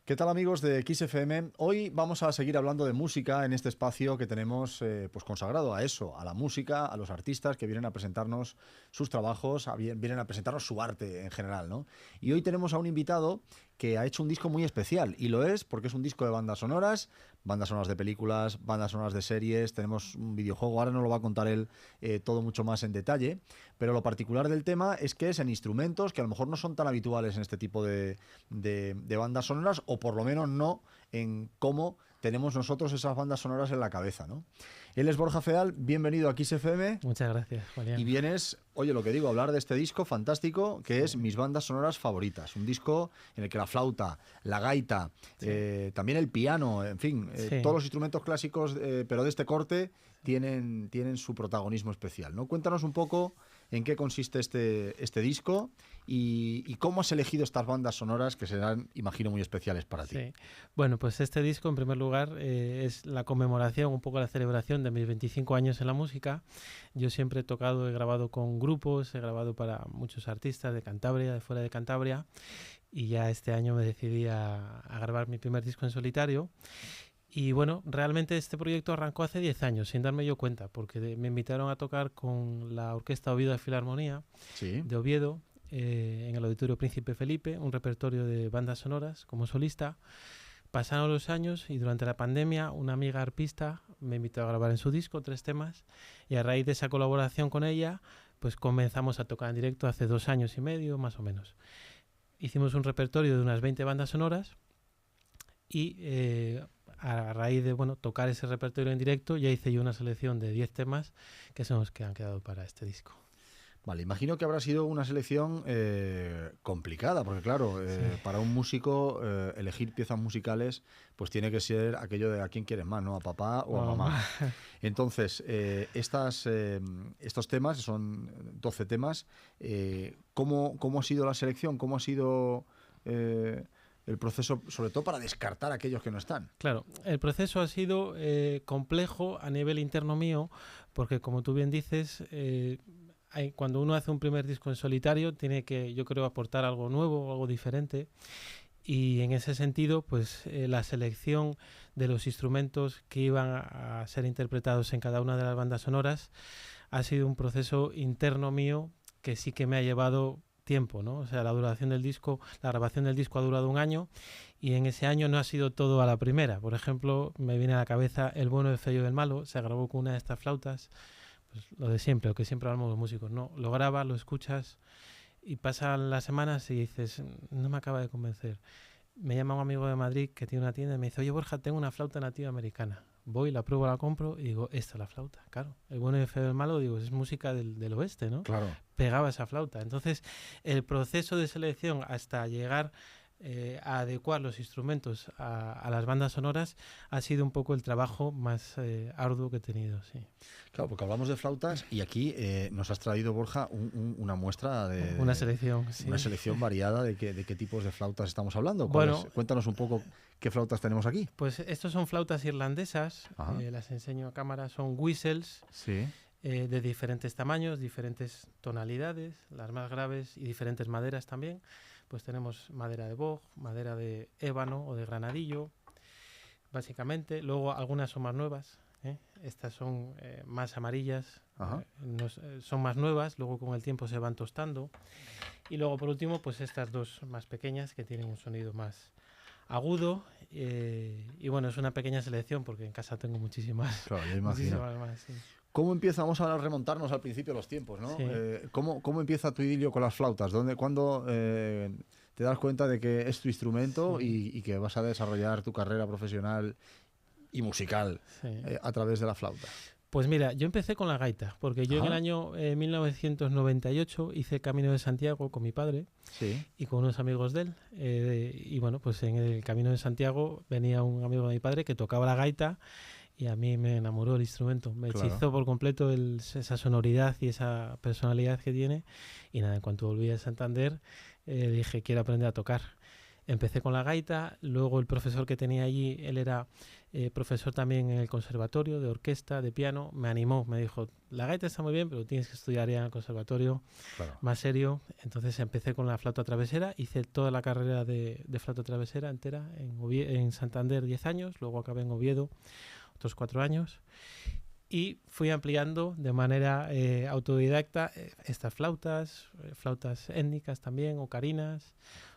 ¿Qué tal, amigos de XFM? Hoy vamos a seguir hablando de música en este espacio que tenemos pues consagrado a eso, a la música, a los artistas que vienen a presentarnos sus trabajos, vienen a presentarnos su arte en general, ¿no? Y hoy tenemos a un invitado que ha hecho un disco muy especial, y lo es porque es un disco de bandas sonoras de películas, bandas sonoras de series, tenemos un videojuego, ahora nos lo va a contar él todo mucho más en detalle, pero lo particular del tema es que es en instrumentos que a lo mejor no son tan habituales en este tipo de bandas sonoras, o por lo menos no en cómo tenemos nosotros esas bandas sonoras en la cabeza, ¿no? Él es Borja Feal, bienvenido a XFM. Muchas gracias, Julián. Y vienes, oye, lo que digo, hablar de este disco fantástico que es Mis bandas sonoras favoritas. Un disco en el que la flauta, la gaita, también el piano, en fin, todos los instrumentos clásicos, pero de este corte, tienen su protagonismo especial, ¿no? Cuéntanos un poco en qué consiste este disco y cómo has elegido estas bandas sonoras que serán, imagino, muy especiales para ti. Sí. Bueno, pues este disco, en primer lugar, es la conmemoración, un poco la celebración de mis 25 años en la música. Yo siempre he tocado, he grabado con grupos, he grabado para muchos artistas de Cantabria, de fuera de Cantabria, y ya este año me decidí a grabar mi primer disco en solitario. Y bueno, realmente este proyecto arrancó hace 10 años, sin darme yo cuenta, porque me invitaron a tocar con la Orquesta Oviedo de Filarmonía de Oviedo, en el Auditorio Príncipe Felipe, un repertorio de bandas sonoras como solista. Pasaron los años y durante la pandemia una amiga arpista me invitó a grabar en su disco 3 temas, y a raíz de esa colaboración con ella pues comenzamos a tocar en directo hace 2 años y medio más o menos. Hicimos un repertorio de unas 20 bandas sonoras y a raíz de tocar ese repertorio en directo ya hice yo una selección de 10 temas que son los que han quedado para este disco. Vale, imagino que habrá sido una selección complicada, porque claro, para un músico elegir piezas musicales pues tiene que ser aquello de a quién quieres más, ¿no? A papá o a mamá. Entonces, estos temas, son 12 temas, ¿cómo ha sido la selección? ¿Cómo ha sido el proceso, sobre todo para descartar a aquellos que no están? Claro, el proceso ha sido complejo a nivel interno mío, porque como tú bien dices, cuando uno hace un primer disco en solitario tiene que, yo creo, aportar algo nuevo, algo diferente, y en ese sentido pues la selección de los instrumentos que iban a ser interpretados en cada una de las bandas sonoras ha sido un proceso interno mío que sí que me ha llevado tiempo, ¿no? O sea, la duración del disco, la grabación del disco ha durado 1 año, y en ese año no ha sido todo a la primera. Por ejemplo, me viene a la cabeza El bueno, el feo y el malo, se grabó con una de estas flautas. Pues lo de siempre, lo que siempre hablamos los músicos, ¿no? Lo grabas, lo escuchas y pasan las semanas y dices, no me acaba de convencer. Me llama un amigo de Madrid que tiene una tienda y me dice, oye Borja, tengo una flauta nativa americana. Voy, la pruebo, la compro y digo, esta es la flauta, claro. El bueno, el feo y el malo, digo, es música del oeste, ¿no? Claro. Pegaba esa flauta. Entonces, el proceso de selección hasta llegar a adecuar los instrumentos a las bandas sonoras ha sido un poco el trabajo más arduo que he tenido, sí. Claro, porque hablamos de flautas y aquí nos has traído, Borja, una muestra de... Una selección, sí. Una selección variada de qué tipos de flautas estamos hablando. Bueno, cuéntanos un poco qué flautas tenemos aquí. Pues estos son flautas irlandesas, las enseño a cámara, son whistles. Sí. De diferentes tamaños, diferentes tonalidades, las más graves, y diferentes maderas también. Pues tenemos madera de boj, madera de ébano o de granadillo, básicamente. Luego algunas son más nuevas, estas son más amarillas, son más nuevas, luego con el tiempo se van tostando. Y luego por último pues estas dos más pequeñas que tienen un sonido más agudo, y bueno, es una pequeña selección porque en casa tengo muchísimas, claro, yo imagino. Muchísimas más, sí. ¿Cómo empezamos a remontarnos al principio de los tiempos, ¿no? Sí. ¿Cómo empieza tu idilio con las flautas? ¿Cuándo te das cuenta de que es tu instrumento y que vas a desarrollar tu carrera profesional y musical a través de la flauta? Pues mira, yo empecé con la gaita, porque yo en el año 1998 hice Camino de Santiago con mi padre y con unos amigos de él. Y bueno, pues en el Camino de Santiago venía un amigo de mi padre que tocaba la gaita, y a mí me enamoró el instrumento, me hechizó por completo esa sonoridad y esa personalidad que tiene. Y nada, en cuanto volví a Santander dije, quiero aprender a tocar. Empecé con la gaita, luego el profesor que tenía allí, él era profesor también en el conservatorio de orquesta, de piano, me animó, me dijo, la gaita está muy bien, pero tienes que estudiar ya en el conservatorio, Claro. más serio. Entonces empecé con la flauta travesera, hice toda la carrera de flauta travesera entera en Santander 10 años, luego acabé en Oviedo otros 4 años y fui ampliando de manera autodidacta estas flautas, flautas étnicas también, ocarinas.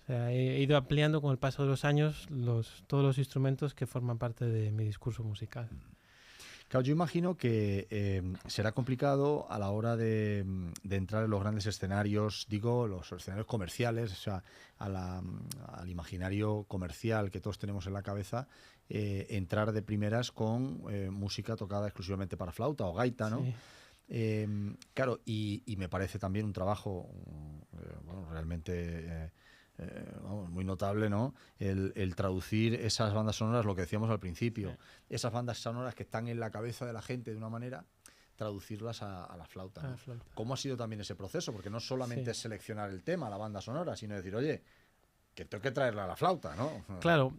O sea, he ido ampliando con el paso de los años todos los instrumentos que forman parte de mi discurso musical. Claro, yo imagino que será complicado a la hora de entrar en los grandes escenarios, digo, los escenarios comerciales, o sea, al imaginario comercial que todos tenemos en la cabeza, entrar de primeras con música tocada exclusivamente para flauta o gaita, ¿no? Sí. Claro, y me parece también un trabajo bueno, realmente vamos, muy notable, ¿no? El traducir esas bandas sonoras, lo que decíamos al principio, esas bandas sonoras que están en la cabeza de la gente de una manera, traducirlas a la flauta, ¿no? Flauta. ¿Cómo ha sido también ese proceso? Porque no solamente es seleccionar el tema, la banda sonora, sino decir, oye, que tengo que traerla a la flauta, ¿no? Claro,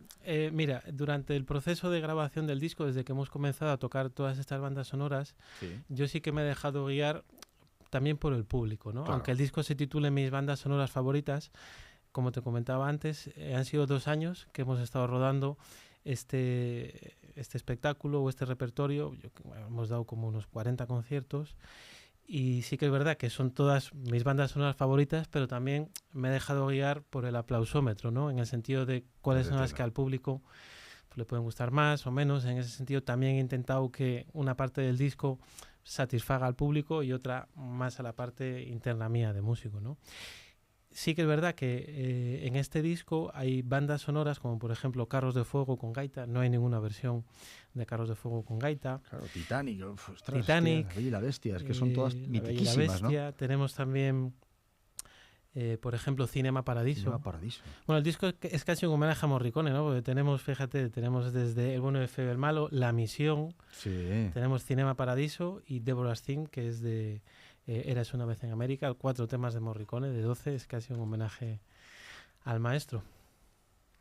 mira, durante el proceso de grabación del disco, desde que hemos comenzado a tocar todas estas bandas sonoras, yo sí que me he dejado guiar también por el público, ¿no? Claro. Aunque el disco se titule Mis bandas sonoras favoritas, como te comentaba antes, han sido 2 años que hemos estado rodando este espectáculo o este repertorio. Hemos dado como unos 40 conciertos y sí que es verdad que son todas mis bandas sonoras favoritas, pero también me he dejado guiar por el aplausómetro, ¿no? En el sentido de cuáles son las que al público le pueden gustar más o menos. En ese sentido también he intentado que una parte del disco satisfaga al público y otra más a la parte interna mía de músico, ¿no? Sí que es verdad que en este disco hay bandas sonoras como por ejemplo Carros de Fuego con gaita. No hay ninguna versión de Carros de Fuego con gaita. Claro, Titanic, ostras, Titanic, hostia, La Bella y la Bestia, es que son todas mitiquísimas, La Bella y la Bestia. ¿no? Tenemos también, por ejemplo, Cinema Paradiso. Cinema Paradiso. Bueno, el disco es casi un homenaje a Morricone, ¿no? Porque tenemos, fíjate, tenemos desde El bueno, el feo y el malo, La Misión, Sí. tenemos Cinema Paradiso y Deborah's Theme, que es de Eras una vez en América, 4 temas de Morricone, de 12, es casi un homenaje al maestro.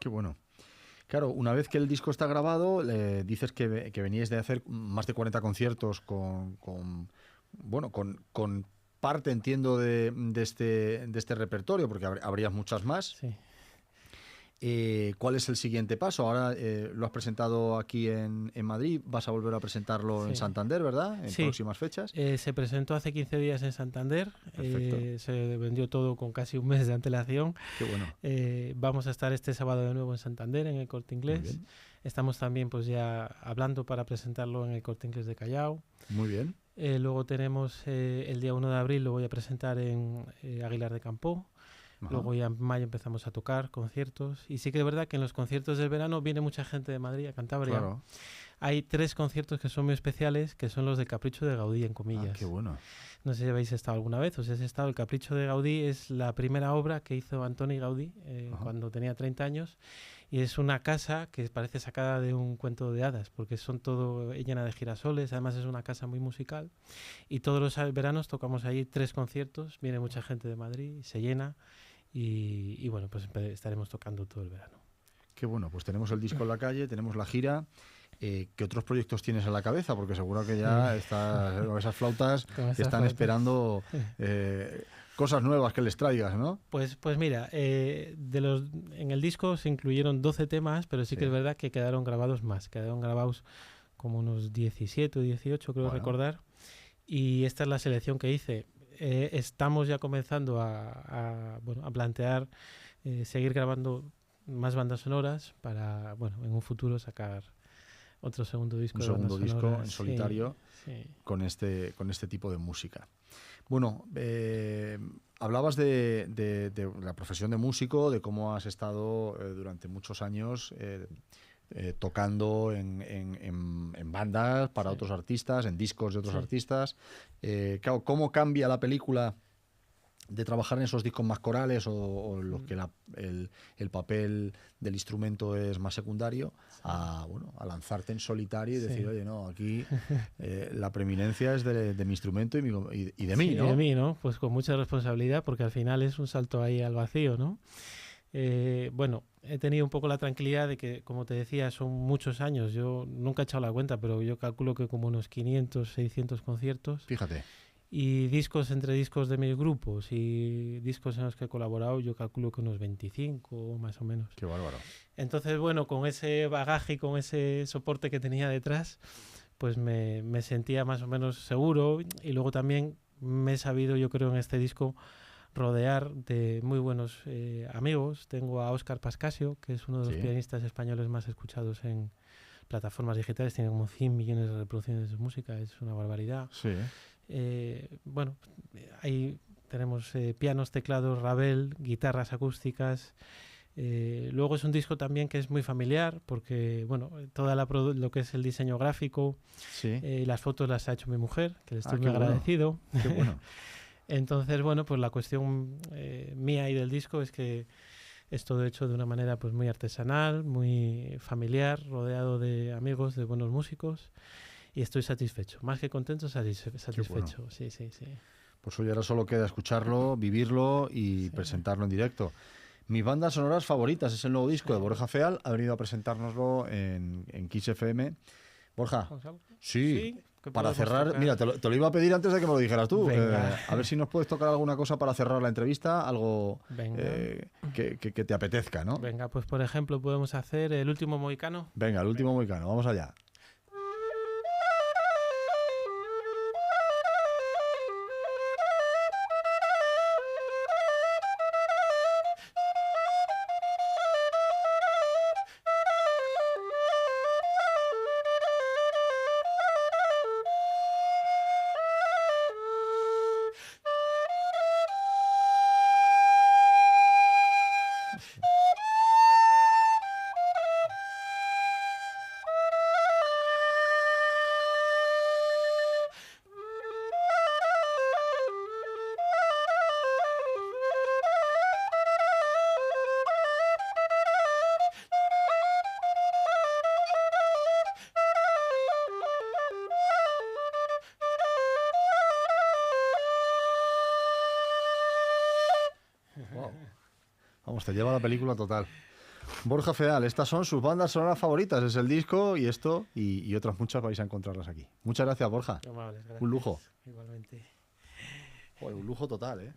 Qué bueno. Claro, una vez que el disco está grabado, dices que veníais de hacer más de 40 conciertos con parte, entiendo, de este repertorio, porque habría muchas más. Sí. ¿Cuál es el siguiente paso? Ahora lo has presentado aquí en Madrid, vas a volver a presentarlo en Santander, ¿verdad? En próximas fechas. Se presentó hace 15 días en Santander. Se vendió todo con casi un mes de antelación. Qué bueno. Vamos a estar este sábado de nuevo en Santander, en el Corte Inglés. Estamos también pues ya hablando para presentarlo en el Corte Inglés de Callao. Muy bien. Luego tenemos el día 1 de abril, lo voy a presentar en Aguilar de Campoo. Ajá. Luego ya en mayo empezamos a tocar conciertos. Y sí que es verdad que en los conciertos del verano viene mucha gente de Madrid a Cantabria. Claro. Hay 3 conciertos que son muy especiales, que son los de Capricho de Gaudí, en comillas. Ah, qué bueno. No sé si habéis estado alguna vez o si has estado. El Capricho de Gaudí es la primera obra que hizo Antoni Gaudí cuando tenía 30 años. Y es una casa que parece sacada de un cuento de hadas, porque son todo llena de girasoles. Además es una casa muy musical. Y todos los veranos tocamos ahí 3 conciertos. Viene mucha gente de Madrid, se llena. Y bueno, pues estaremos tocando todo el verano. Qué bueno, pues tenemos el disco en la calle, tenemos la gira. ¿Qué otros proyectos tienes en la cabeza? Porque seguro que ya esas flautas están esperando cosas nuevas que les traigas, ¿no? Pues mira, en el disco se incluyeron 12 temas, pero sí que es verdad que quedaron grabados más. Quedaron grabados como unos 17 o 18, creo recordar. Y esta es la selección que hice. Estamos ya comenzando a plantear seguir grabando más bandas sonoras para, en un futuro sacar otro segundo disco. Un segundo disco en solitario con este tipo de música. Bueno, hablabas de la profesión de músico, de cómo has estado durante muchos años tocando en bandas para otros artistas, en discos de otros artistas. Claro, ¿cómo cambia la película de trabajar en esos discos más corales o los que el papel del instrumento es más secundario a lanzarte en solitario y decir, oye, no, aquí la preeminencia es de mi instrumento y de mí, ¿no? Y de mí, ¿no? Pues con mucha responsabilidad, porque al final es un salto ahí al vacío, ¿no? Bueno, he tenido un poco la tranquilidad de que, como te decía, son muchos años. Yo nunca he echado la cuenta, pero yo calculo que como unos 500, 600 conciertos. Fíjate. Y discos entre discos de mis grupos y discos en los que he colaborado, yo calculo que unos 25 más o menos. Qué bárbaro. Entonces, bueno, con ese bagaje y con ese soporte que tenía detrás, pues me sentía más o menos seguro. Y luego también me he sabido, yo creo, en este disco rodear de muy buenos amigos. Tengo a Óscar Pascasio, que es uno de los pianistas españoles más escuchados en plataformas digitales. Tiene como 100 millones de reproducciones de su música, es una barbaridad. Sí. Bueno, ahí tenemos pianos, teclados, Ravel, guitarras acústicas. Luego es un disco también que es muy familiar porque, bueno, toda lo que es el diseño gráfico, las fotos las ha hecho mi mujer, que le estoy muy agradecido. Qué bueno. Entonces, bueno, pues la cuestión mía y del disco es que es todo hecho de una manera pues muy artesanal, muy familiar, rodeado de amigos, de buenos músicos. Y estoy satisfecho, más que contento, satisfecho. Bueno. Sí. Pues hoy ahora solo queda escucharlo, vivirlo y presentarlo en directo. Mis bandas sonoras favoritas es el nuevo disco de Borja Feal. Ha venido a presentárnoslo en Kiss FM. Borja, sí, para cerrar, tocar? Mira, te lo iba a pedir antes de que me lo dijeras tú. A ver si nos puedes tocar alguna cosa para cerrar la entrevista, algo que te apetezca, ¿no? Venga, pues por ejemplo podemos hacer El último mohicano. Venga, El último mohicano, vamos allá. Wow. Vamos, te lleva la película total. Borja Feal, estas son sus bandas sonoras favoritas. Es el disco y esto y otras muchas vais a encontrarlas aquí. Muchas gracias, Borja. Amables, gracias. Un lujo. Igualmente. Joder, un lujo total, ¿eh?